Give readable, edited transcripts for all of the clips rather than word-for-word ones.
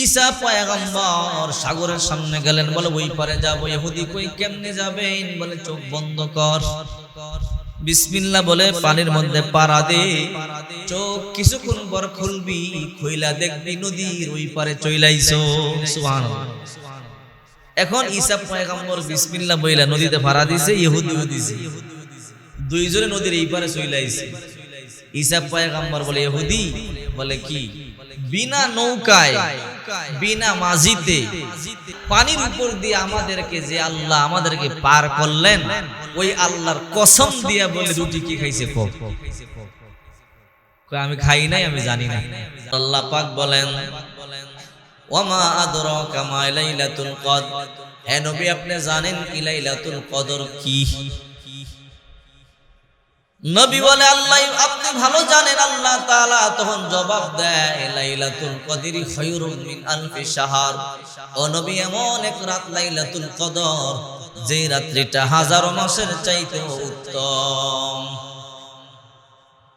ঈসা পয়গম্বর সাগরের সামনে গেলেন, বলে ওই পারে যাব। ইহুদি কই কেমনে যাবেন? বলে চোখ বন্ধ কর, বিসমিল্লাহ বলে পানির মধ্যে পাড়া দে, চোখ কিছুক্ষণ পর খুলবি, খুইলা দেখবি নদীর ওই পারে চইলাইছো। সুবহানাল্লাহ। এখন ঈসা পয়গম্বর বিসমিল্লাহ বইলা নদীতে পাড়া দিছে, ইহুদিও দিছে, দুইজনে নদীর এই পারে চইলাইছে। ঈসা পয়গম্বর বলে, ইহুদি বলে কি, বিনা নৌকায় বিনা মাঝিতে পানির উপর দিয়ে আমাদেরকে যে আল্লাহ আমাদেরকে পার করলেন, ওই আল্লাহর কসম দিয়া বলে রুটি কি খাইছে? আমি খাই নাই, আমি জানি না। আল্লাহ পাক বলেন, ওয়ামা আদরাকা মা লাইলাতুল কদর, হে নবী আপনি জানেন কি লাইলাতুল কদর কি? নবী বলে, আল্লাহ আপনি ভালো জানেন। আল্লাহ তাআলা তখন জবাব দেয়, লাইলাতুল কদরি খায়রুম মিন আলফি শাহর। ও নবী, এমন এক রাত লাইলাতুল কদর যে রাত্রিটা হাজার মাসের চাইতে উত্তম।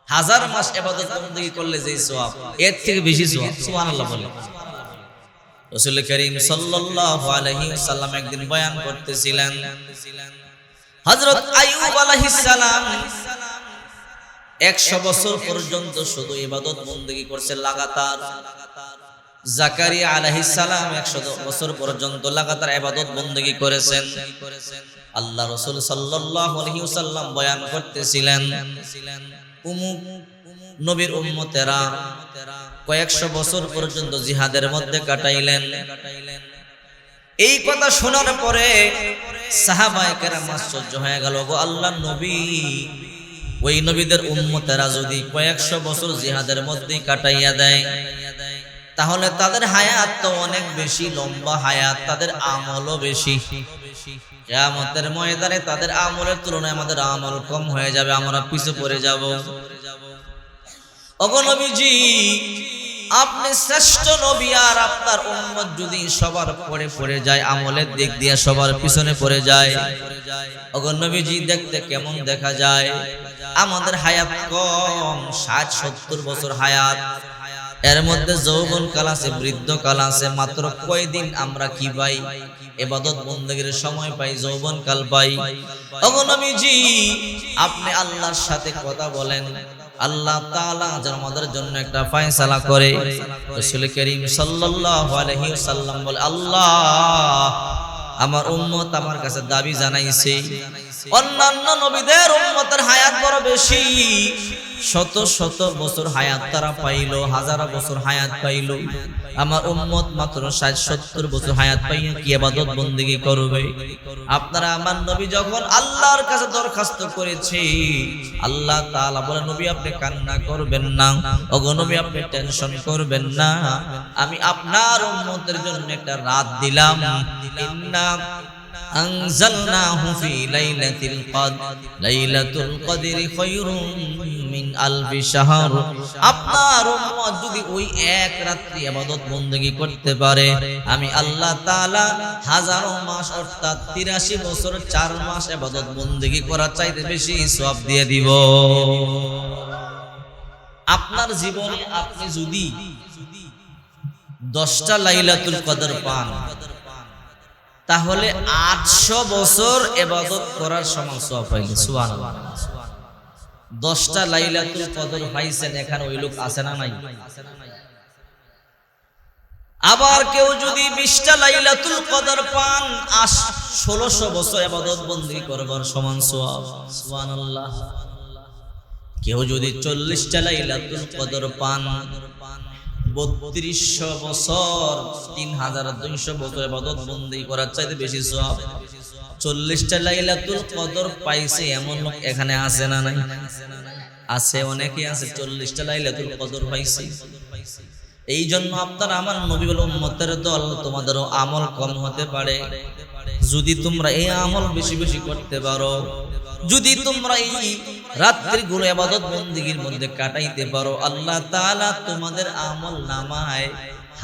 হাজার মাস ইবাদত বندگی করলে যে সওয়াব, এর থেকে বেশি সওয়াব। সুবহানাল্লাহ বলে। রাসূল করিম সাল্লাল্লাহু আলাইহি ওয়াসাল্লাম একদিন বয়ান করতেছিলেন, হযরত আইয়ুব আলাইহিস সালাম 100 বছর পর্যন্ত শুধু ইবাদত বندگی করছে লাগাতার। জাকারিয়া আলাইহিস সালাম 100 বছর পর্যন্ত লাগাতার ইবাদত বندگی করেছেন। আল্লাহ রাসূল সাল্লাল্লাহু আলাইহি ওয়াসাল্লাম বয়ান করতেছিলেন, উমুক নবীর উম্মতেরা কয়েকশো বছর পর্যন্ত জিহাদের মধ্যে কাটাইলেন। এই কথা শোনার পরে সাহাবায়ে কেরাম আশ্চর্য হয়ে গেল, গো আল্লাহর নবী, ওই নবীদের উম্মতেরা যদি কয়েকশো বছর জিহাদের মধ্যে কাটাইয়া দেয়, তাহলে তাদের হায়াত তো অনেক বেশি লম্বা হায়াত, তাদের আমলও বেশি। কিয়ামতের ময়দানে তাদের আমলের তুলনায় আমাদের আমল কম হয়ে যাবে, আমরা পিছে পড়ে যাব। ওগো নবীজি, আপনি শ্রেষ্ঠ নবী, আর আপনার উম্মত যদি সবার পড়ে যায়, আমলের দিক দিয়ে সবার পিছনে পড়ে যায়, ওগো নবীজি দেখতে কেমন দেখা যায়? আমাদের হায়াত কম, 60-70 বছর হায়াত। এর মধ্যে যৌবন কাল আছে, বৃদ্ধ কাল আছে। মাত্র কয়দিন আমরা কি পাই? ইবাদত বندگির সময় পাই, যৌবন কাল পাই। ওগো নবীজি, আপনি আল্লাহর সাথে কথা বলেন, আল্লাহ তাআলা যেন আমাদের জন্য একটা ফয়সালা করে। রাসূল করিম সাল্লাল্লাহু আলাইহি ওয়াসাল্লাম বলে, আল্লাহ আমার উম্মত আমার কাছে দাবি জানাইছে, অন্যান্য নবীদের উম্মতের হায়াত বড় বেশি, শত শত বছর হায়াত তারা পাইল, হাজার বছর হায়াত পাইল। আমার উম্মত মাত্র 60-70 বছর হায়াত পাইয়া কি ইবাদত বندگی করবে? আপনারা আমার নবী যখন আল্লাহর কাছে দরখাস্ত করেছে, আল্লাহ তাআলা বলে, নবী আপনি কান্না করবেন না, ওগো নবী আপনি টেনশন করবেন না, আমি আপনার উম্মতের জন্য একটা রাত দিলাম। ইন্না আনজালনাহু ফি লাইলাতিল কদর, লাইলাতুল কদরি খায়রুম মিন আলফি শাহর। আপনার উম্মত যদি ওই এক রাত্রি ইবাদত বندگی করতে পারে, আমি আল্লাহ তাআলা হাজারো মাস অর্থাৎ 83 বছর 4 মাস ইবাদত বندگی করার চাইতে বেশি সওয়াব দিয়ে দিব। আপনার জীবনে আপনি যদি 10টা লাইলাতুল কদর পান, তাহলে 800 বছর ইবাদত করার সমান সওয়াব পাইলেন। সুবহানাল্লাহ। 10টা লাইলাতুল কদর পাইছেন, এখানে ওই লোক আছে না নাই? আবার কেউ যদি 20টা লাইলাতুল কদর পান, 1600 বছর ইবাদত বندگی করবার সমান সওয়াব। সুবহানাল্লাহ। কেউ যদি 40টা লাইলাতুল কদর পান, 3200 বছর 3200 বছর ইবাদত বندگی করার চাইতে বেশি সওয়াব। 40টা লাইলাতুল কদর পাইছে এমন লোক এখানে আছে না নাই? আছে, অনেকেই আছে 40টা লাইলাতুল কদর পাইছে। এই জন্য আপনারা আমার নবী বলে, উম্মতের দল, তোমাদেরও আমল কম হতে পারে, যদি তোমরা এই আমল বেশি বেশি করতে পারো, যদি তোমরা এই রাত্রিগুলো ইবাদত বندگির মধ্যে কাটাইতে পারো, আল্লাহ তাআলা তোমাদের আমল নামায়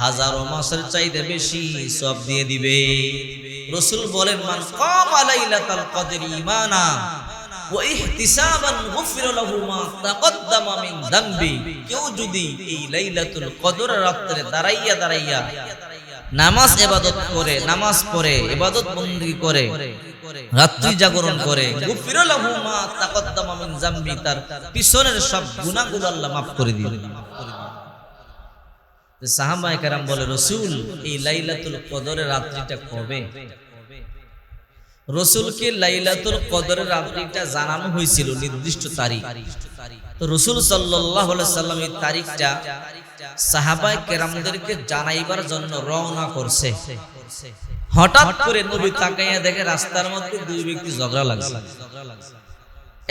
হাজারো মাসের চাইতে বেশি সওয়াব দিয়ে দিবে। রাসূল বলেন, মান কামা লাইলাতাল কদরি ঈমানা ওয়া ইহতিসাবান গুফিরা লাহু মা তাকদ্দামা মিন যামবি। কেউ যদি এই লাইলাতুল কদর রাতে দাঁড়াইয়া নামাজ ইবাদত করে, নামাজ পড়ে, ইবাদত বندگی করে, রাত্রি জাগরণ করে, গুফির লাহু মা তাকদ্দামা মিন যামবি, তার পিছনের সব গুনাহগুলো আল্লাহ মাফ করে দিবেন। সাহাবায়ে কেরাম বলে, রাসূল এই লাইলাতুল কদরের রাত্রিটা কবে? রাসূলকে লাইলাতুল কদরের রাত্রিটা জানানো হয়েছিল নির্দিষ্ট তারিখ। তো রাসূল সাল্লাল্লাহু আলাইহি সাল্লাম এই তারিখটা সাহাবায়ে কেরামদেরকে জানাইবার জন্য রওনা করছে। হঠাৎ করে নবী তাকাইয়া দেখে রাস্তার মধ্যে দুই ব্যক্তি ঝগড়া লাগছে।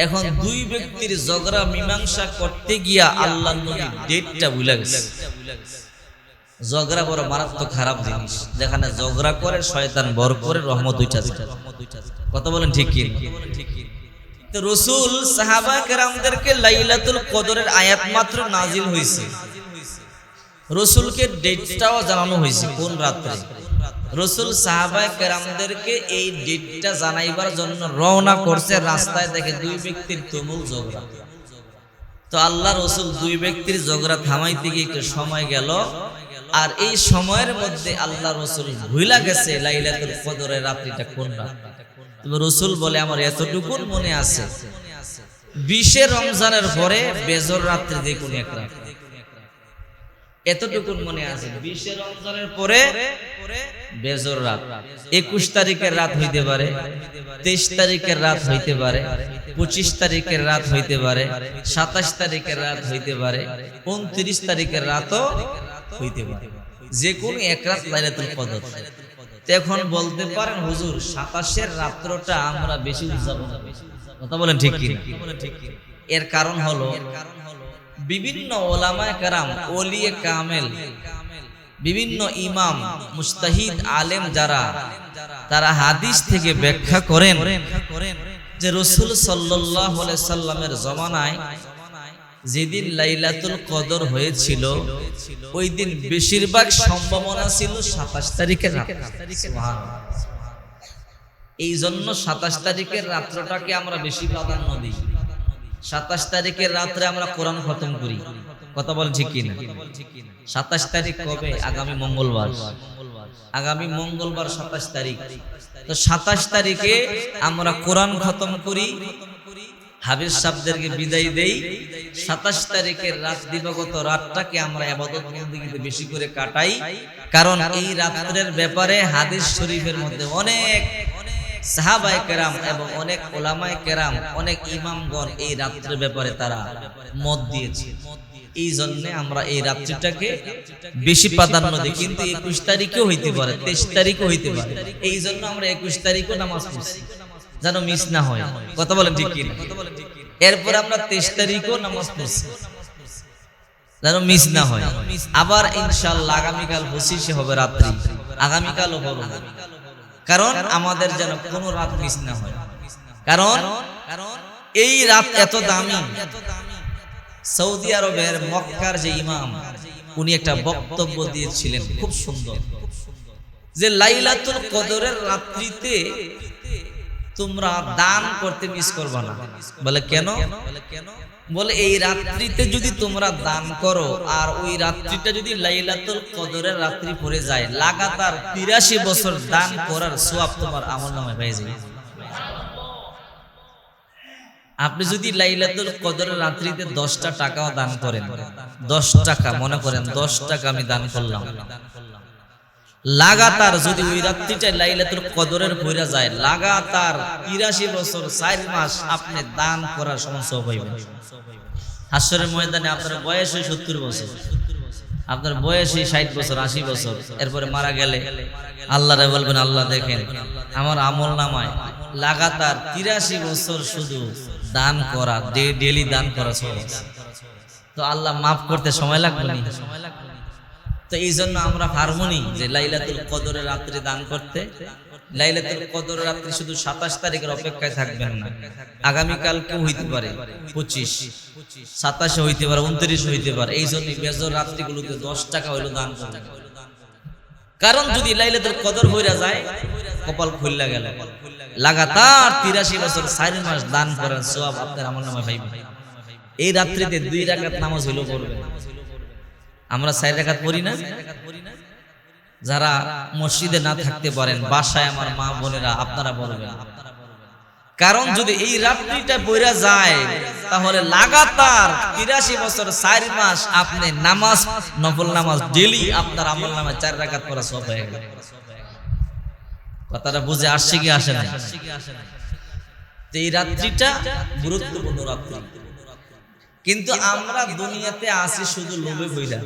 এখন দুই ব্যক্তির ঝগড়া মীমাংসা করতে গিয়া আল্লাহর নবী ডেটটা ভুলে গেছে। ঝগড়া বড় মারাত্মক খারাপ জিনিস, যেখানে ঝগড়া করে শয়তান বর করে রহমত উঠা যায়। কথা বলেন ঠিক কি? তো রাসূল সাহাবায়ে কেরামদেরকে লাইলাতুল কদরের আয়াত মাত্র নাজিল হয়েছে, রাসূলকে ডেটটাও জানানো হয়েছে কোন রাতে। রাসূল সাহাবায়ে কেরামদেরকে এই ডেটটা জানাইবার জন্য রওনা করছে। রাস্তায় দেখে দুই ব্যক্তির তুমুল ঝগড়া। তো আল্লাহ রাসূল দুই ব্যক্তির ঝগড়া থামাইতে গিয়ে একটু সময় গেল, আর এই সময়ের মধ্যে আল্লাহ রাসূল ভুলে গেছে লাইলাতুল কদরের রাত্রিটা কোন রাত। তবে রাসূল বলে, আমার এতটুকু মনে আছে 20 রমজানের পরে বেজর রাত্রি যে কোন এক রাত, এতটুকু মনে আছে। 20 রমজানের পরে বেজর রাত, 21 তারিখের রাত হইতে পারে, 23 তারিখের রাত হইতে পারে, 25 তারিখের রাত হইতে পারে, 27 তারিখের রাত হইতে পারে, 29 তারিখের রাতও হইতে পারে, যে কোন এক রাত লাইলাতুল কদর। এখন বলতে পারেন, হুজুর 27 রাত্রটা আমরা বেশি উদযাপন করি। কথা বলেন ঠিক কি? এর কারণ হলো বিভিন্ন ওলামায়ে কেরাম, ওলিয়ে কামেল, বিভিন্ন ইমাম মুজতাহিদ আলেম যারা, তারা হাদিস থেকে ব্যাখ্যা করেন যে রাসূল সাল্লাল্লাহু আলাইহি সাল্লামের জমানায় যেদিন লাইলাতুল কদর হয়েছিল ওই দিন বেশিরভাগ সম্ভাবনা ছিল 27 তারিখের রাত। সুবহানাল্লাহ। এই জন্য 27 তারিখের রাত্রটাকে আমরা বেশি প্রাধান্য দিই। 27 তারিখের রাত্রে আমরা কোরআন খতম করি। কথা বলেন ঠিক কিনা? 27 তারিখ কবে? আগামী মঙ্গলবার। আগামী মঙ্গলবার 27 তারিখ। তো 27 তারিখে আমরা কোরআন খতম করি, হাফেজ সাহেবদেরকে বিদায় দেই। 27 তারিখের রাত, দিবাগত রাতটাকে আমরা ইবাদত বندگিতে বেশি করে কাটাই। কারণ এই রাতের ব্যাপারে হাদিস শরীফের মধ্যে অনেক সাহাবায়ে কেরাম এবং অনেক ওলামায়ে কেরাম, অনেক ইমামগণ এই রাতের ব্যাপারে তারা মত দিয়েছে। এই জন্য আমরা এই রাত্রিটাকে বেশি প্রাধান্য দিই। কিন্তু 21 তারিখও হইতে পারে, 23 তারিখও হইতে পারে। এই জন্য আমরা 21 তারিখও নামাজ পড়ছি যেন মিস না হয়। কথা বলেন ঠিক কি? এরপর আমরা 23 তারিখও নামাজ পড়ছি যেন মিস না হয়। আবার ইনশাআল্লাহ আগামীকাল 25 হবে রাত্রি, আগামীকালও হবে, কারণ আমাদের যেন কোনো রাত মিস না হয়। কারণ এই রাত এত দামি। সৌদি আরবের মক্কার যে ইমাম, উনি একটা বক্তব্য দিয়েছিলেন খুব সুন্দর, যে লাইলাতুল কদরের রাত্রিতে তোমরা দান করতে মিস করবা না। বলে কেন? বলে এই রাত্রিতে যদি তোমরা দান করো আর ওই রাত্রিটা যদি লাইলাতুল কদরের রাত্রি পড়ে যায়, লাগাতার 83 বছর দান করার সওয়াব তোমার আমলনামায় পেয়ে যাবে। আপনি যদি লাইলাতুল কদরের রাত্রিতে 10টা টাকাও দান করেন, 10 টাকা মনে করেন 10 টাকা আমি দান করলাম, লাগাতার যদি ওই রাত্রিটা লাইলাতুল কদরের পড়ে যায়, লাগাতার 83 বছর 4 মাস আপনি দান করার সমান সওয়াব পাইবেন। হাসরের ময়দানে আপনার বয়স 70 বছর, আপনার বয়স 60 বছর 80 বছর, এরপরে মারা গেলে আল্লাহরে বলবেন, আল্লাহ দেখেন আমার আমলনামায় লাগাতার 83 বছর শুধু দান করা, ডেইলি দান করা সওয়াব। তো আল্লাহ মাফ করতে সময় লাগবে না? তো এই জন্য আমরা হারমোনি যে লাইলাতুল কদরের রাত্রে দান করতে। লাইলাতুল কদরের রাত্রি শুধু 27 তারিখের অপেক্ষায় থাকবেন না, আগামীকাল কেউ হইতে পারে 25, 27 হইতে পারে, 29 হইতে পারে। এই জন্য বেজর রাত্রিগুলোতে 10 টাকা হইলো দান করবেন। কারণ যদি লাইলাতুল কদর হইরা যায়, কপাল খুললা গেল, লাগাতার 83 বছর 4 মাস দান করার সওয়াব আপনার আমলনামায় পাইবেন। এই রাত্রিতে 2 রাকাত নামাজ হইলো পড়বেন। আমরা 4 রাকাত পড়ি না? যারা মসজিদে না থাকতে পারেন, বাসায় আমার মা বোনেরা আপনারা বলবেন, কারণ যদি এই রাত্রিটা বইরা যায় তাহলে লাগাতার 83 বছর 4 মাস আপনি নামাজ, নফল নামাজ ডেইলি আপনার আমল নামায় 4 রাকাত পড়া সওয়াব হয়ে গেল। কথাটা বুঝে আসছে কি আসে না? এই রাত্রিটা গুরুত্বপূর্ণ রাত্রি, কিন্তু আমরা দুনিয়াতে আসি শুধু লোভে বইরা।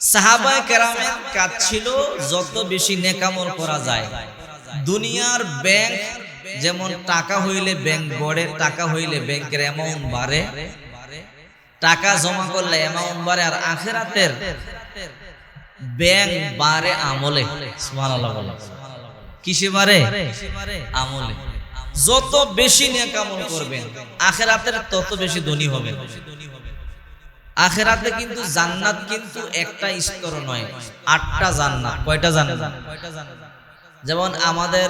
সাহাবায়ে কেরামের কাজ ছিল যত বেশি নেকামল করা যায়। দুনিয়ার ব্যাংক যেমন টাকা হইলে ব্যাংক বড়ে, টাকা হইলে ব্যাংকের অ্যামাউন্ট বাড়ে, টাকা জমা করলে অ্যামাউন্ট বাড়ে, আর আখিরাতের ব্যাংক বাড়ে আমলে। সুবহানাল্লাহ বলো। কিসে বাড়ে? আমলে। যত বেশি নেকামল করবেন আখিরাতের তত বেশি ধনী হবেন। আখিরাতে কিন্তু জান্নাত কিন্তু একটা স্তর নয়, 8টা জান্নাত। কয়টা জান্নাত? যেমন আমাদের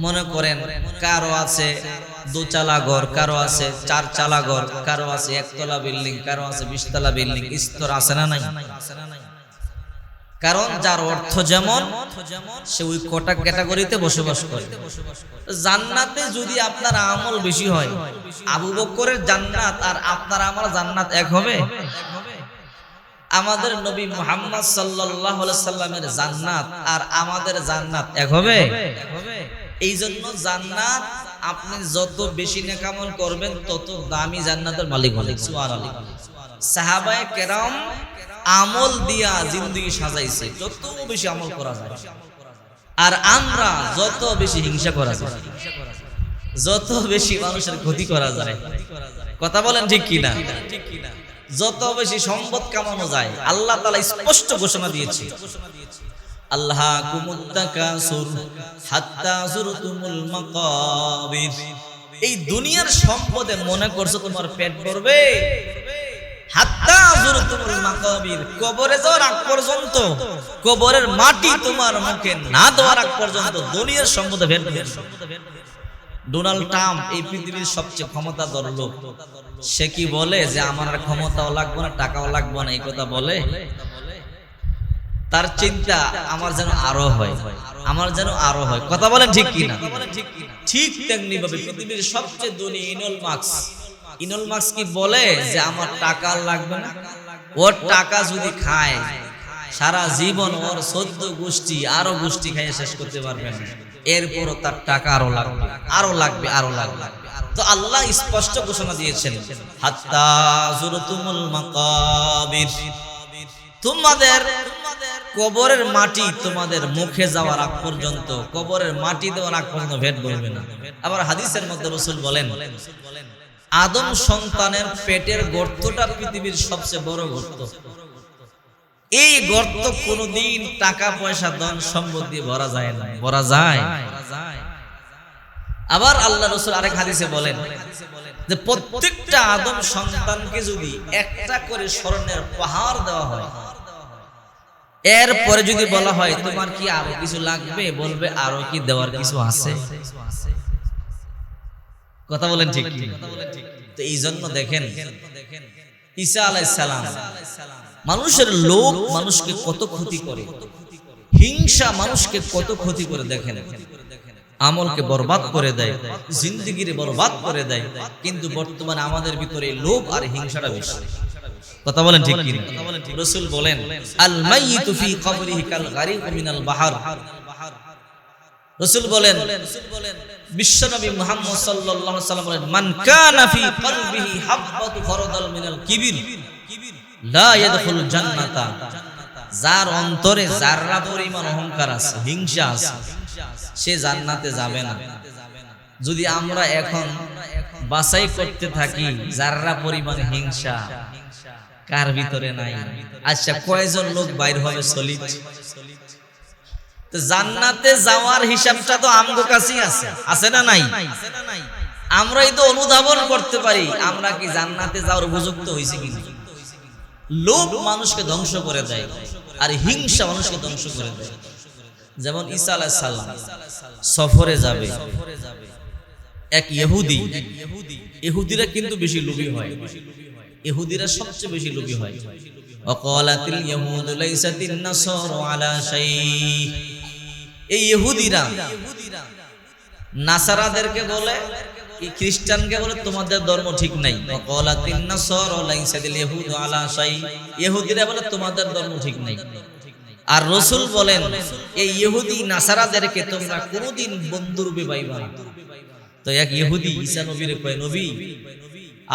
মনে করেন কারো আছে 2 চালা ঘর, কারো আছে 4 চালা ঘর, কারো আছে 1 তলা বিল্ডিং, কারো আছে 20 তলা বিল্ডিং। স্তর আছে না নাই? কারণ যার অর্থ যেমন সে ওই কোটা ক্যাটাগরিতে বসবাস করে। জান্নাতে যদি আপনার আমল বেশি হয়, আবু বকরের জান্নাত আর আপনার আমার জান্নাত এক হবে? আমাদের নবী মুহাম্মদ সাল্লাল্লাহু আলাইহি সাল্লামের জান্নাত আর আমাদের জান্নাত এক হবে? এই জন্য জান্নাত আপনি যত বেশি নেকামল করবেন তত দামি জান্নাতের মালিক হবেন। সুবহানাল্লাহ। সাহাবায়ে কেরাম আমল দিয়া জিন্দেগি সাজাইছে, যত বেশি আমল করা যায়। আর আমরা যত বেশি হিংসা করা যায়, যত বেশি মানুষের ক্ষতি করা যায়, কথা বলেন ঠিক কিনা? যত বেশি সম্পদ কামানো যায়, আল্লাহ তাআলা স্পষ্ট ঘোষণা দিয়েছে, আল্লাহকুমুত তাকাসুর হাত্তা যুরতুমুল মাকাবির। এই দুনিয়ার সম্পদে মনে করছো তোমার পেট ভরবে, হাত্তা যুরতুমুল মাকাবির, কবরে যাওয়ার আগ পর্যন্ত, কবরের মাটি তোমার মুখে না দেওয়ার আগ পর্যন্ত দুনিয়ার সম্পদে পেট ভরবে। ডোনাল্ড ট্রাম্প এই পৃথিবীর সবচেয়ে ক্ষমতাধর লোক, সে কি বলে যে আমার আর ক্ষমতাও লাগবে না, টাকাও লাগবে না? এই কথা বলে? তার চিন্তা আমার যেন আরো হয়, আমার যেন আরো হয়। কথা বলেন ঠিক কিনা? ঠিক তেমনি ভাবে পৃথিবীর সবচেয়ে ধনী ইনল মার্কস কি বলে যে আমার টাকা লাগবে না? ওর টাকা যদি খায় সারা জীবন ওর 14 গোষ্ঠী আরো গোষ্ঠী খাইয়ে শেষ করতে পারবে না, এরপরও তার টাকা আরো লাগবে, আরো লাগবে, আরো লাগবে। তো আল্লাহ স্পষ্ট ঘোষণা দিয়েছেন, হাত্তা যুরতুমুল মাকাবির, তোমাদের কবরের মাটি তোমাদের মুখে যাওয়ার আগ পর্যন্ত, কবরের মাটি দেওয়ার আগ পর্যন্ত পেট ভরবে না। আবার হাদিসের মধ্যে রাসূল বলেন, আদম সন্তানের পেটের গর্তটা পৃথিবীর সবচেয়ে বড় গর্ত। এই গর্ত কোনদিন টাকা পয়সা ধন সম্পদ দিয়ে ভরা যায় না। ভরা যায়? আবার আল্লাহ রাসূল আরেক হাদিসে বলেন যে প্রত্যেকটা আদম সন্তানকে যদি একটা করে স্বর্ণের পাহাড় দেওয়া হয়, এরপরে যদি বলা হয় তোমার কি আরো কিছু লাগবে, বলবে আরো কি দেওয়ার কিছু আছে? কথা বলেন ঠিক কি? তো এই জন্য দেখেন ঈসা আলাইহিস সালাম, মানুষের লোভ মানুষকে কত ক্ষতি করে, হিংসা মানুষকে কত ক্ষতি করে। দেখেন আমলকে বরবাদ করে দেয়, জিন্দেগিরে বরবাদ করে দেয়। কিন্তু বর্তমানে আমাদের ভিতরে লোভ আর হিংসাটা বেশি। কথা বলেন ঠিক কি? রাসূল বলেন, আল মাইয়িতু ফি কবরিহি কাল গারিক মিনাল বাহর। রাসূল বলেন, বিশ্বনবী মুহাম্মদ সাল্লাল্লাহু আলাইহি ওয়াসাল্লাম বলেন, মান কানা ফি কলবিহি হাববাতু ফারদাল মিনাল কিবির লা ইয়াদখুল জান্নাতা। যার অন্তরে যাররা পরিমাণ অহংকার আছে, হিংসা আছে, সে জান্নাতে যাবে না। যদি আমরা এখন বাছাই করতে থাকি যাররা পরিমাণ হিংসা কার ভিতরে নাই, আচ্ছা কয়জন লোক বাইর হবে সলিড? তো জান্নাতে যাওয়ার হিসাবটা তো আমগো কাছেই আছে, আছে না নাই? আমরাই তো অনুধাবন করতে পারি আমরা কি জান্নাতে যাওয়ার উপযুক্ত হইছি কিনা। লোভ মানুষকে ধ্বংস করে দেয় আর হিংসা মানুষকে ধ্বংস করে দেয়। যেমন ঈসা আলাইহিস সালাম সফরে যাবে, এক ইহুদি, ইহুদিরা কিন্তু বেশি লোভী হয়, ইহুদিরা সবচেয়ে বেশি লোভী হয়। ওয়াকালাতিল ইয়াহুদু লাইসাতিন নাসারা আলা শাই। এই ইহুদিরা নাসারাদেরকে বলে, এই খ্রিস্টানকে বলে তোমাদের ধর্ম ঠিক নাই। ওয়াকালাতিন নাসারা লাইসাতিল ইয়াহুদু আলা শাই, ইহুদিরা বলে তোমাদের ধর্ম ঠিক নাই। আর রাসূল বলেন এই ইহুদি নাসারাদেরকে তোমরা কোনোদিন বন্ধুরূপে পাইবা না। তো এক ইহুদি ঈসা নবীরে কয়, নবী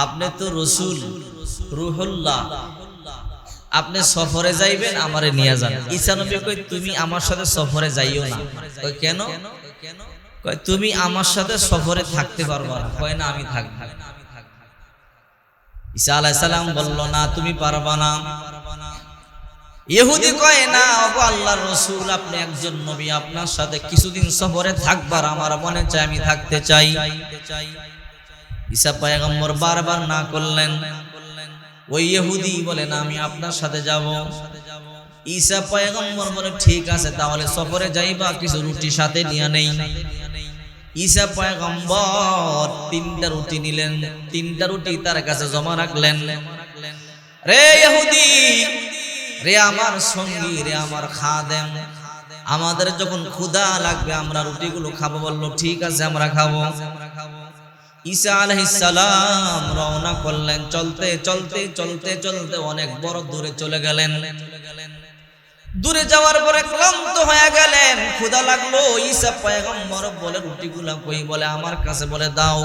আপনি তো রাসূল রূহুল্লাহ, আপনি সফরে যাইবেন আমারে নিয়ে যান। ঈসা নবী কয় তুমি আমার সাথে সফরে যাইও না। কয় কেন? কয় তুমি আমার সাথে সফরে থাকতে পারবা না। কয় না আমি থাকব। ঈসা আলাইহিস সালাম বলল না তুমি পারবা না। ইহুদি কয় না ওগো আল্লাহর রাসূল আপনি একজন নবী, আপনার সাথে কিছুদিন সফরে থাকবার আমার মনে চাই, আমি থাকতে চাই। ঈসা পয়গম্বর বারবার না করলেন। ওই ইহুদি বলে না আমি আপনার সাথে যাব। ঈসা পয়গম্বর বলে ঠিক আছে তাহলে সফরে যাইবা, কিছু রুটি সাথে নিয়ে নেই। ঈসা পয়গম্বর 3টা রুটি নিলেন, 3টা রুটি তার কাছে জমা রাখলেন। রে ইহুদি, রে আমার সঙ্গী, রে আমার খাদেম, আমাদের যখন ক্ষুধা লাগবে আমরা রুটিগুলো খাবো। বললো ঠিক আছে আমরা খাবো। ঈসা আলাইহিস সালাম রওনা করলেন। চলতে চলতে চলতে চলতে অনেক বড় দূরে চলে গেলেন। দূরে যাওয়ার পরে ক্লান্ত হয়ে গেলেন, ক্ষুধা লাগলো। ঈসা পয়গম্বর বলে রুটিগুলো কই? বলে আমার কাছে, বলে দাও।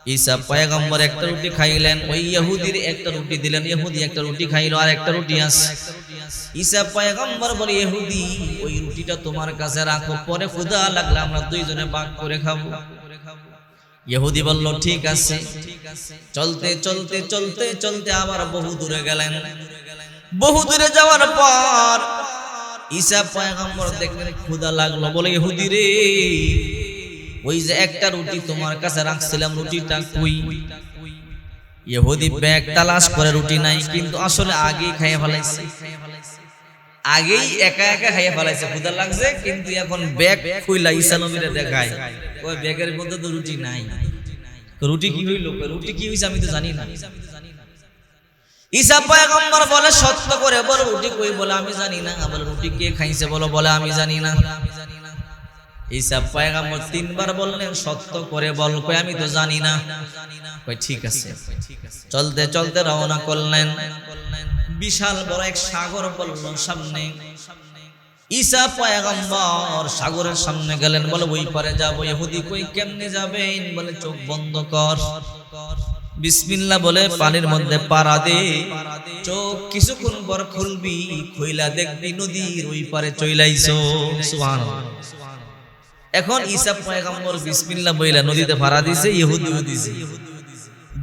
ঈসা পয়গম্বর একটা রুটি খাইলেন, ওই ইহুদির একটা রুটি দিলেন। ইহুদি একটা রুটি খাইলো, আর একটা রুটি আছে। ঈসা পয়গম্বর বলে ইহুদি ওই রুটিটা তোমার কাছে রাখো, পরে ক্ষুধা লাগলে আমরা দুইজনে ভাগ করে খাবো। ইহুদি বলল ঠিক আছে। চলতে চলতে চলতে চলতে আবার বহু দূরে গেলেন। বহু দূরে যাওয়ার পর ঈসা পয়গম্বর দেখলেন ক্ষুধা লাগলো। বলে ইহুদি রে, ওই যে একটা রুটি তোমার কাছে রাখছিলাম রুটিটা কই? ইহুদি ব্যাগ তালাশ করে রুটি নাই, কিন্তু আসলে আগেই খাইয়ে ফেলাইছে। আগেই একা একা খাইয়ে ফেলাইছে, ক্ষুধা লাগছে, কিন্তু এখন ব্যাগ খুইলা ঈসা নবীরে দেখায়, ওই ব্যাগের মধ্যে তো রুটি নাই। রুটি কি হইল? রুটি কি হইছে আমি তো জানি না। ঈসা পয়গম্বর বলে সত্য করে বল রুটি কই? বলে আমি জানি না। বলে রুটি কে খাইছে? বলে আমি জানি না। ঈসা পয়গম্বর 3বার বললেন সত্য করে বল। কই আমি তো জানি না। কই ঠিক আছে। চলতে চলতে রওনা করলেন। বিশাল বড় এক সাগর পড়ল সামনে। ঈসা পয়গম্বর সাগরের সামনে গেলেন। বলে ওই পারে যাব। ইহুদি কই কেমনে যাবেন? বলে চোখ বন্ধ কর, বিসমিল্লাহ বলে পানির মধ্যে পাড়া দে, চোখ কিছুক্ষণ পর খুলবি, খুইলা দেখবি নদীর ওই পারে চইলাইছো। সুবহানাল্লাহ। এখন ঈসা পয়গম্বর বিসমিল্লাহ বইলা নদীতে পাড়া দিছে, ইহুদিও দিছে,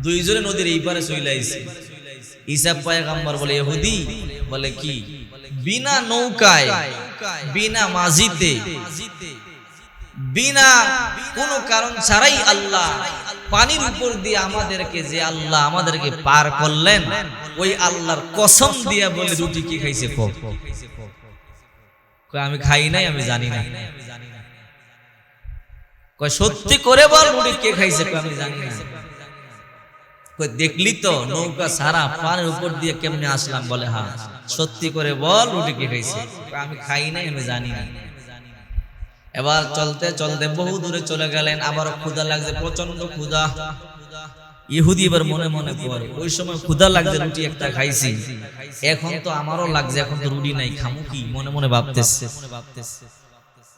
দুইজনে নদীর এই পারে চইলাইছে। ঈসা পয়গম্বর বলে ইহুদি বলে কি? বিনা নৌকায়, বিনা মাঝিতে, বিনা কোনো কারণ ছাড়াই আল্লাহ পানির উপর দিয়ে আমাদেরকে, যে আল্লাহ আমাদেরকে পার করলেন, ওই আল্লাহর কসম দিয়া বলে রুটি কি খাইছে? আমি খাই নাই, আমি জানি না। কয় সত্যি করে বল রুটি কে খাইছে? আমি জানি না। কই দেখলি তো নৌকা সারা পানির উপর দিয়ে কেমনে আসলাম? বলে হ্যাঁ। সত্যি করে বল রুটি কে খাইছে? আমি খাই নাই, আমি জানি না। এবার চলতে চলতে বহু দূরে চলে গেলেন। আবার ক্ষুধা লাগছে, প্রচন্ড ক্ষুধা। ইহুদি এবার মনে মনে করে ওই সময় ক্ষুধা লাগছে, রুটি একটা খাইছি, এখন তো আমারও লাগছে, এখন তো রুটি নাই, খামু কি? মনে মনে ভাবতেছে।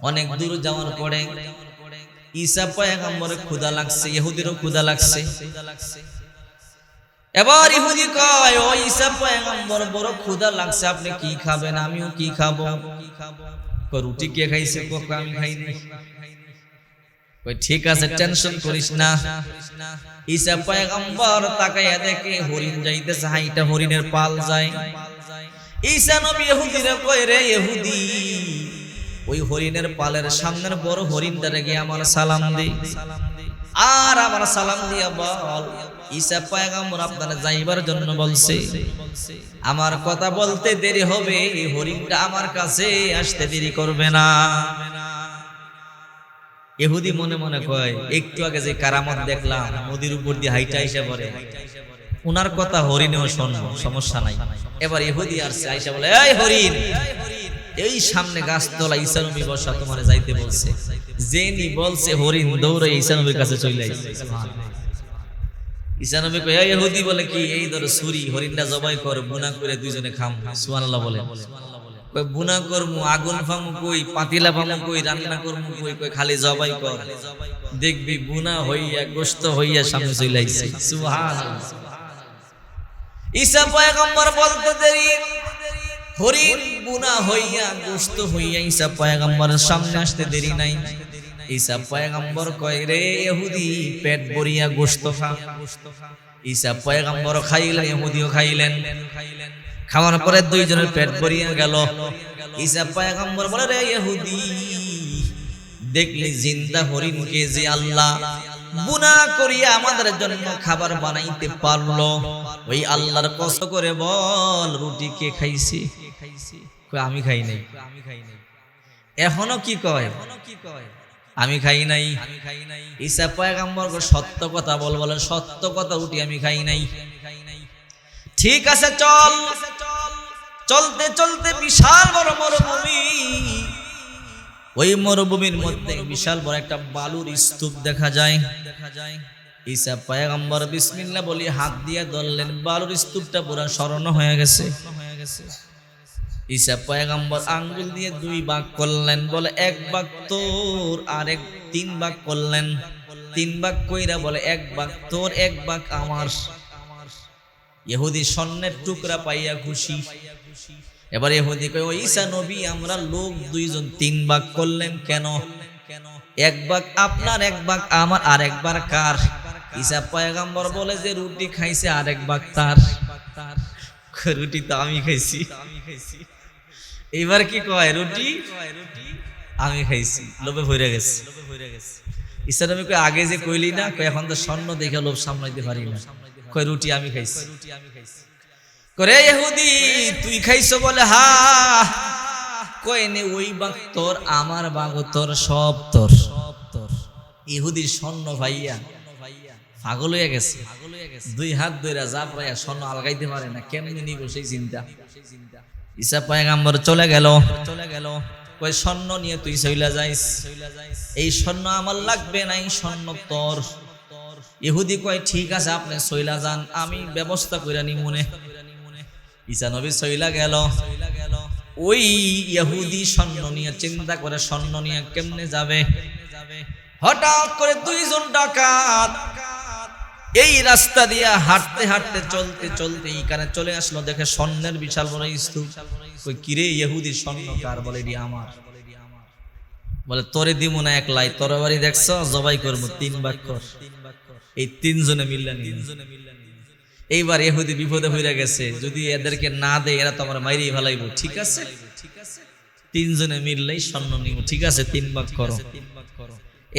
অনেক দূর যাওয়ার পরে ঈসা পয়গম্বরের ক্ষুধা লাগছে, ইহুদিরও ক্ষুধা লাগছে। এবার ইহুদি কয় ও ঈসা পয়গম্বর বড় ক্ষুধা লাগছে, আপনি কি খাবেন? আমিও কি খাবো? রুটি কে খাইছে? আমি খাইনি। ঠিক আছে টেনশন করিস না। ঈসা পয়গম্বর তাকাইয়া দেখে হরিণ যাইতেছে, হাইটা হরিণের পাল যায়। ঈসা নবী ইহুদিরে কয় রে ইহুদি, ওই হরিণের পালের সামনের বড় হরিণটারে গিয়ে আমার সালাম দে, আর আমার সালাম দিয়া বল ঈসা পয়গম্বর আপনারা যাইবার জন্য বলছে, আমার কথা বলতে দেরি হবে, এই হরিণটা আমার কাছে আসতে দেরি করবে না। ইহুদি মনে মনে কয় একটু আগে যে কারামত দেখলাম, নদীর উপর দিয়ে হাইটা এসে পড়ে, উনার কথা হরিণেও শুনবো, সমস্যা নাই। এবার ইহুদি আসছে, আয়েশা বলে, এই হরিণ, এই সামনে গাছতলা ঈসা নবী বসা, তোমারে যাইতে বলছে। জেনি বলছে হরিণ দৌড়ে ঈসা নবীর কাছে চলে আইছে। ঈসা নবী কয়, এই ইহুদি বলে কি, এই ধরো ছুরি, হরিণটা জবাই কর, বুনা করে দুইজনে খাম। সুবহানাল্লাহ বলে। কয় বুনা করমু, আগুন ফামু কই, পাতিলা ফামু কই, রান্না করমু কই, কয় খালি জবাই কর, দেখবি বুনা হইয়া গোশত হইয়া সামনে চলে আইছে। সুবহানাল্লাহ। ঈসা পয়গম্বর বলতে দেরি, হরিণ বুনা হইয়া গোশত হইয়া ঈসা পয়গম্বরের সামনে আসতে দেরি নাই। ঈসা পয়গম্বর কয়, রে ইহুদি, পেট ভরিয়া গোশত খা। ঈসা পয়গম্বর খাইলেন, ইহুদিও খাইলেন। খাওয়ার পরে দুইজনের পেট ভরিয়া গেল। ঈসা পয়গম্বর বলে, রে ইহুদি, দেখলি জিন্দা হরিণকে যে আল্লাহ বুনা করিয়া আমাদের জন্য খাবার বানাইতে পারলো, ওই আল্লাহর কষ্ট করে বল, রুটি কে খাইছে? আমি খাই নাই। এখনো কি কয়? আমি খাই নাই। ঈসা পয়গম্বর সত্য কথা বলে, সত্য কথা, রুটি আমি খাই নাই। ঠিক আছে, চল। চলতে চলতে বিশাল বড় মরুভূমি, ওই মরুভূমির মধ্যে বিশাল বড় একটা বালুর স্তূপ দেখা যায়। ঈসা পয়গম্বর বিসমিল্লাহ বলি হাত দিয়ে ধরলেন, বালুর স্তূপটা পুরো স্মরণ হয়ে গেছে। ঈসা পয়গম্বর আঙ্গুল দিয়ে দুই ভাগ করলেন, বলে এক ভাগ তোর, আর এক তিন ভাগ করলেন। তিন ভাগ কইরা বলে এক ভাগ তোর, এক ভাগ আমার। ইহুদি স্বর্ণের টুকরা পাইয়া খুশি। এবার ইহুদি কয়, ও ঈসা নবী, আমরা লোক দুইজন তিন ভাগ করলেন কেন? এক ভাগ আপনার, এক ভাগ আমার, আর এক ভাগ কার? ঈসা পয়গম্বর বলে যে রুটি খাইছে, আর এক ভাগ তার। রুটি তো আমি খাইছি। এইবার কি কয়, রুটি আমি খাইছি, লোভে ভরে গেছে। ঈসা নবী কয়, আগে যে কইলি না, কয় এখন তো স্বর্ণ দেখে লোভ সামলাইতে পারি না, কয় রুটি আমি খাইছি। করে ইহুদি, তুই খাইছো? বলে হা। কয় নে, ওই বাগ তোর, আমার বাগ তোর, সব তোর। ইহুদির স্বর্ণ ভাইয়া পাগল হয়ে গেছে, দুই হাত ধইরা যা প্রায় স্বর্ণ আলগাইতে পারে না, কেমনে নিব সেই চিন্তা। ঈসা পয়গম্বর চলে গেল। কই স্বর্ণ নিয়ে তুই চইলা যাইস, এই স্বর্ণ আমার লাগবে না, এই স্বর্ণ তোর। ইহুদি কয় ঠিক আছে, আপনি চইলা যান, আমি ব্যবস্থা কইরা নিমুনে। ঈসা নবী চইলা গেল। ওই ইহুদি স্বর্ণ নিয়ে চিন্তা করে, স্বর্ণ নিয়ে কেমনে যাবে। হঠাৎ করে দুইজন ডাকাত এই রাস্তা দিয়া হাঁটতে হাঁটতে চলতে চলতে এইখানে চলে আসলো, দেখে স্বর্ণের বিশাল বড় স্তূপ। কই কিরে ইহুদি, স্বর্ণ কার? বলে এটি আমার। বলে তোরে দিমু না একলাই, তোর বাড়ি দেখছ, জবাই করবো, তিন ভাগ কর। এই তিনজনে মিললা নিয়ে। এইবার ইহুদি বিপদে হইয়া গেছে, যদি এদেরকে না দেয় এরা তো আমার মাইরেই ফেলাইব। ঠিক আছে, তিনজনে মিললেই স্বর্ণ নিব। ঠিক আছে, তিন ভাগ করো।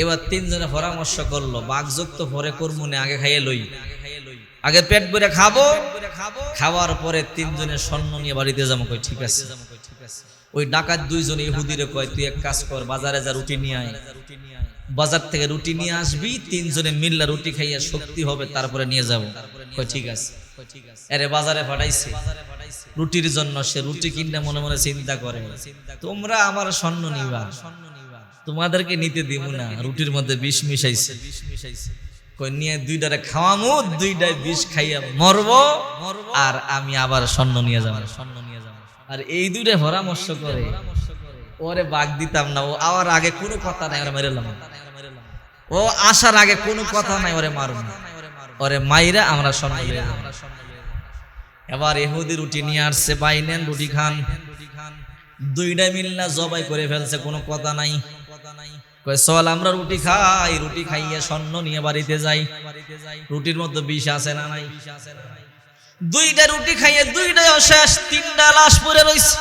এবার তিনজনে পরামর্শ করলো, বাঘযুক্ত পরে করবো না, আগে খাইয়ে লই, আগে পেট ভরে খাবো, খাওয়ার পরে তিনজনের স্বর্ণ নিয়ে বাড়িতে যাবো। কই ঠিক আছে। ওই ডাকাত দুইজন ইহুদিরে কয়, তুই এক কাজ কর, বাজারে যা রুটি নিয়ে আয়, বাজার থেকে রুটি নিয়ে আসবি, তিনজনে মিললে রুটি খাইয়া শক্তি হবে, তারপরে নিয়ে যাবো। কই ঠিক আছে। আরে বাজারে পাঠাইছে রুটির জন্য, সে রুটি কিনতে মনে মনে চিন্তা করে, তোমরা আমার স্বর্ণ নিবা, তোমাদেরকে নিতে দিব না, রুটির মধ্যে বিষ মিশাইছে। কই নিয়ে দুইটারে খাওয়ামু, দুইটাই বিষ খাইয়া মরবো, আর আমি আবার স্বর্ণ নিয়ে যাবো। আর এই দুইটা পরামর্শ করে, ওরে বাগ দিতাম না, ও আওয়ার আগে কোনো কথা নাই, ওরে মেরেলাম। ও আসার আগে কোনো কথা নাই, ওরে মারুন, ওরে মাইরা আমরা স্বর্ণ নিয়ে যাবো। এবার ইহুদি রুটি নিয়ে আসছে, ভাই নেন রুটি খান। দুইটা মিলনা জবাই করে ফেলছে, কোনো কথা নাই। কয় চল আমরা রুটি খাই, রুটি খাইয়া স্বর্ণ নিয়ে বাড়িতে যাই। রুটির মধ্যে বিষ আছে না নাই? দুইটা রুটি খাইয়ে দুইটাই শেষ, তিনটা লাশ পড়ে রইছে।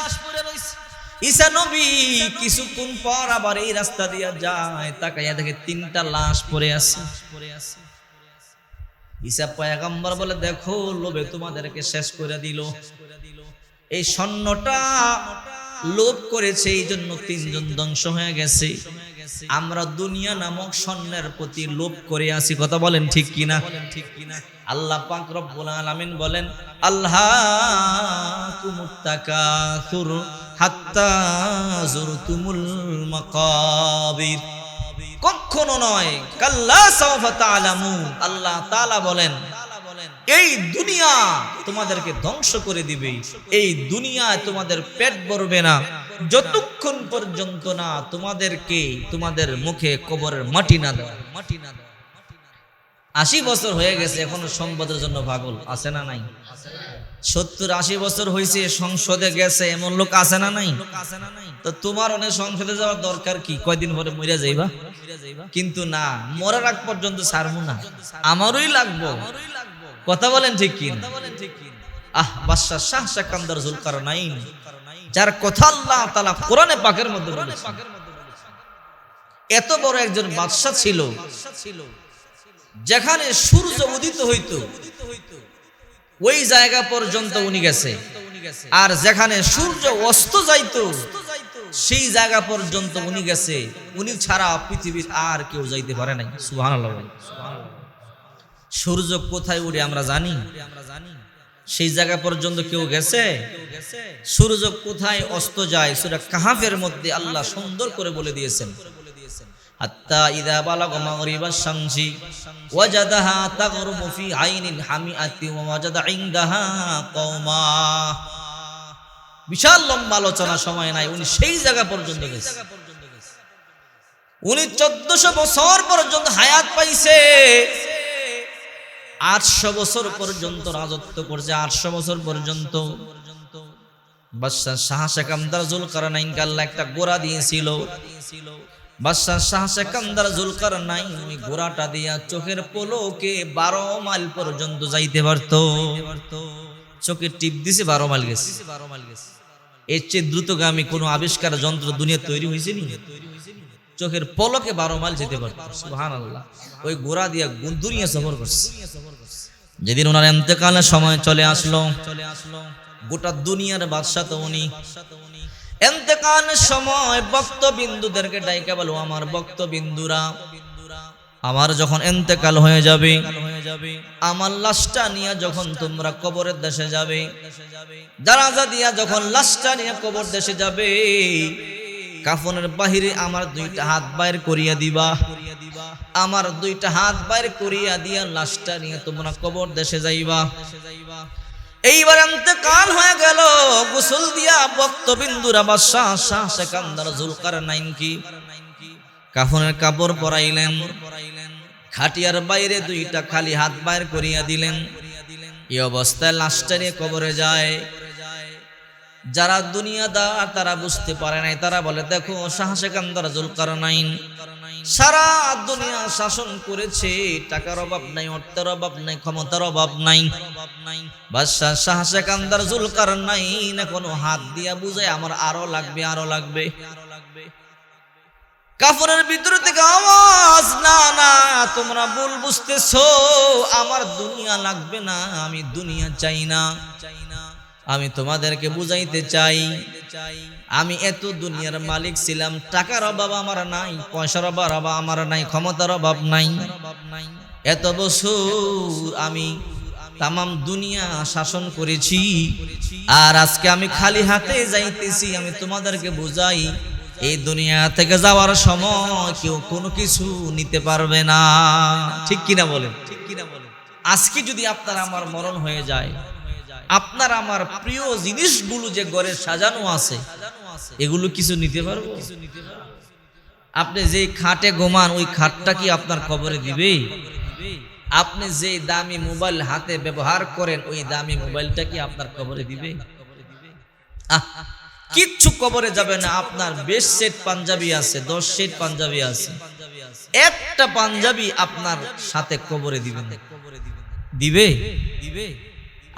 ঈসা নবী কিছুক্ষণ পর আবার এই রাস্তা দিয়া যায়, তাকাইয়া দেখে তিনটা লাশ পড়ে আছে। ঈসা পয়গম্বর বলে, দেখো লোভে তোমাদেরকে শেষ করে দিল। এই স্বর্ণটা লোভ করেছে, এই জন্য তিনজন ধ্বংস হয়ে গেছে। আমরা দুনিয়া নামক স্বর্ণের প্রতি লোভ করে আছি, কথা বলেন ঠিক কিনা? আল্লাহ পাক রব্বুল আলামিন বলেন, আল্লাহকুমুত তাকাসুর হাত্তা যুরতুমুল মাকাবির। কখনো নয়, কাল্লা সাওফা তা'লামুন। আল্লাহ তাআলা বলেন, এই দুনিয়া তোমাদেরকে ধ্বংস করে দিবে, এই দুনিয়ায় তোমাদের পেট ভরবে না যতক্ষণ পর্যন্ত না তোমাদেরকে তোমাদের মুখে কবরের মাটি না দেওয়া। 80 বছর হয়ে গেছে, এখনো সম্পদের জন্য পাগল আছে না নাই? 70-80 বছর হয়েছে, সংসদে গেছে, এমন লোক আছে না নাই? তো তোমার অনেক সংসদে যাওয়ার দরকার কি? কয়দিন পরে মরে যাইবা। কিন্তু না, মরার আগ পর্যন্ত ছাড়বো না, আমারই লাগবো। কথা বলেন ঠিক কি? বাদশাহ শাহ সেকান্দার জুলকারনাইন, যার কথা আল্লাহ তাআলা কোরআনে পাকের মধ্যে বলেছেন, এত বড় একজন বাদশাহ ছিল, যেখানে সূর্য উদিত হইতো ওই জায়গা পর্যন্ত উনি গেছে, আর যেখানে সূর্য অস্ত যাইতো সেই জায়গা পর্যন্ত উনি গেছে। উনি ছাড়া পৃথিবীর আর কেউ যাইতে পারে নাই। সুবহানাল্লাহ। সূর্য কোথায় উঠে আমরা জানি, সেই জায়গা পর্যন্ত কেউ গেছে? সূর্য কোথায় অস্ত যায় সূরা কাহাফের মধ্যে আল্লাহ সুন্দর করে বলে দিয়েছেন, হাত্তা ইযা বালাগা মাগরিবাশ শামসি ওয়াজাদাহা তাগরুবু ফি আইনিন হামিআতি ওয়া ওয়াজাদা ইনদাহা কওমা। বিশাল লম্বা আলোচনা, সময় নাই, উনি সেই জায়গা পর্যন্ত গেছে। উনি 1400 বছর পর্যন্ত হায়াত পাইছে, 800 বছর পর্যন্ত রাজত্ব করছে। 800 বছর পর্যন্ত বাদশাহ শাহ সেকান্দার জুলকারনাইনকে আল্লাহ একটা ঘোড়া দিয়েছিল। বাদশাহ শাহ সেকান্দার জুলকারনাইন ওই ঘোড়াটা দিয়া চোখের পলকে 12 মাইল পর্যন্ত যাইতে পারত। চোখের টিপ দিছে, 12 মাইল গেছে। এর চেয়ে দ্রুতগামী কোন আবিষ্কার যন্ত্র দুনিয়া তৈরি হয়েছে নি? চোখের পলকে 12 মাইল যেতে পারত। সুবহানাল্লাহ। ওই ঘোড়া দিয়া দুনিয়া সফর করছে। যেদিন ওনার ইন্তেকালের সময় চলে আসলো, গোটা দুনিয়ার বাদশা তো উনি। ইন্তেকালের সময় ভক্তবিন্দুদেরকে ডাইকা বলো, আমার ভক্তবিন্দুরা, আমার যখন ইন্তেকাল হয়ে যাবে, আমার লাশটা নিয়ে যখন তোমরা কবরের দেশে যাবে, জানাজা দিয়া যখন লাশটা নিয়ে কবর দেশে যাবে, কাফনের বাহিরে আমার 2টা হাত বাইর করিয়া দিবা। আমার 2টা হাত বাইর করিয়া দিয়া লাশটা নিয়ে তোমরা কবর দেশে যাইবা। এইবার ইন্তেকাল হয়ে গেল, গোসল দিয়া ভক্তবিন্দুরা বাদশাহ শাহ সেকান্দার জুলকারনাইন কি কাফনের কাপড় পরাইলেন, খাটিয়ার বাইরে 2টা খালি হাত বাইর করিয়া দিলেন। এই অবস্থায় লাশটা নিয়ে কবরে যায়। যারা দুনিয়াদার তারা বুঝতে পারে নাই, তারা বলে, দেখো শাহ সেকান্দার জুলকারনাইন সারা দুনিয়া শাসন করেছে, টাকার অভাব নাই, অর্থের অভাব নাই, ক্ষমতার অভাব নাই। বাদশাহ শাহ সেকান্দার জুলকারনাইন এখনো হাত দিয়া বুঝায়, আমার আরো লাগবে, আরো লাগবে। কাফনের ভিতর থেকে আওয়াজ, না না, তোমরা ভুল বুঝতেছো, আমার দুনিয়া লাগবে না, আমি দুনিয়া চাই না। আমি তোমাদেরকে বুঝাইতে চাই, আমি এত দুনিয়ার মালিক ছিলাম, টাকার অভাব আমার নাই, পয়সার অভাব আমার নাই, ক্ষমতার অভাব নাই। এত বছর আমি তামাম দুনিয়া শাসন করেছি, আর আজকে আমি খালি হাতে যাইতেছি। আমি তোমাদেরকে বুঝাই, এই দুনিয়া থেকে যাওয়ার সময় কেউ কোনো কিছু নিতে পারবে না। ঠিক কিনা বলেন? আজকে যদি আপনার আমার মরণ হয়ে যায়, আপনার আমার প্রিয় জিনিসগুলো যে ঘরে সাজানো আছে, এগুলো কিছু নিতে পারবো? আপনি যে খাটে ঘুমান, ওই খাটটা কি আপনার কবরে দিবে? আপনি যে দামি মোবাইল হাতে ব্যবহার করেন, ওই দামি মোবাইলটা কি আপনার কবরে দিবে? কিচ্ছু কবরে যাবে না। আপনার 20 সেট পাঞ্জাবি আছে, 10 সেট পাঞ্জাবি আছে, একটা পাঞ্জাবি আপনার সাথে কবরে দিবে না। দিবে?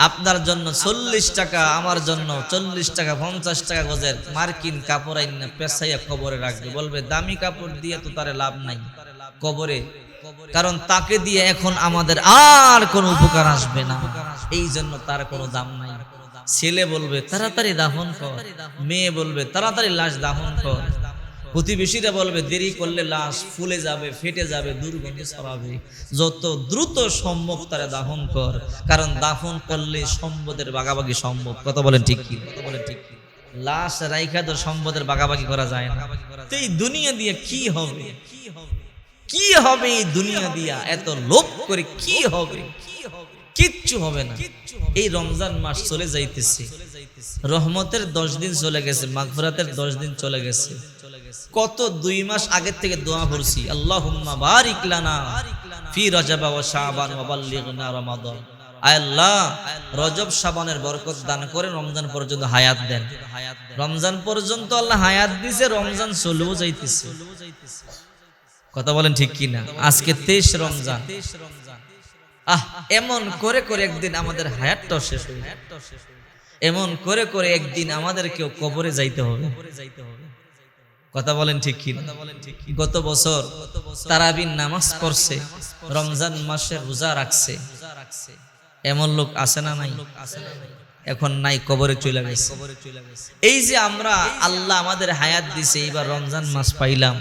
আপনার জন্য 40 টাকা, আমার জন্য 40 টাকা, 50 টাকা গজের মার্কিন কাপড় আইনা পেছাইয়া কবরে রাখবে। বলবে, দামি কাপড় দিয়ে তো তারে লাভ নাই কবরে, কারণ তাকে দিয়ে এখন আমাদের আর কোনো উপকার আসবে না, এই জন্য তার কোনো দাম নাই। ছেলে বলবে, তাড়াতাড়ি দাফন কর। মেয়ে বলবে, তাড়াতাড়ি লাশ দাফন কর। প্রতিবেশীরা বলবে দেরি করলে লাশ ফুলে যাবে, ফেটে যাবে, দুর্গন্ধ ছড়াবে, যত দ্রুত সম্ভব তারা দাফন কর, কারণ দাফন করলে সম্পদের ভাগাভাগি সম্ভব। কথা বলেন ঠিক কি? কথা বলেন ঠিক কি? লাশ রাইখা তো সম্পদের ভাগাভাগি করা যায় না। তো এই দুনিয়া দিয়ে কি হবে? কি হবে এই দুনিয়া দিয়া? এত লোভ করে কি হবে? কিচ্ছু হবে না। এই রমজান মাস চলে যাইতেছে, রহমতের 10 দিন চলে গেছে, মাগফিরাতের 10 দিন চলে গেছে। কত 2 মাস আগের থেকে দোয়া করছি, আল্লাহুম্মা বারিক লানা ফি রজব ওয়া শাবান ওয়া বাল্লিগনা রমাদান। আয় আল্লাহ, রজব শাবানের বরকত দান করে রমজান পর্যন্ত হায়াত দেন। রমজান পর্যন্ত আল্লাহ হায়াত দিয়েছে, রমজান চলেও যাইতেছে। কথা বলেন ঠিক কি না? আজকে 23 রমজান। এমন করে করে একদিন আমাদের হায়াতটাও শেষ হয়ে যাবে, এমন করে করে একদিন আমাদেরকেও কবরে যাইতে হবে। কথা বলেন ঠিক কি না? গত বছর তারাবির নামাজ পড়ছে, রমজান মাসে রোজা রাখছে, এমন লোক আছে না নাই? এখন নাই, কবরে চলে গেছে। এই যে আমরা, আল্লাহ আমাদের হায়াত দিছে, এইবার রমজান মাস পাইলাম,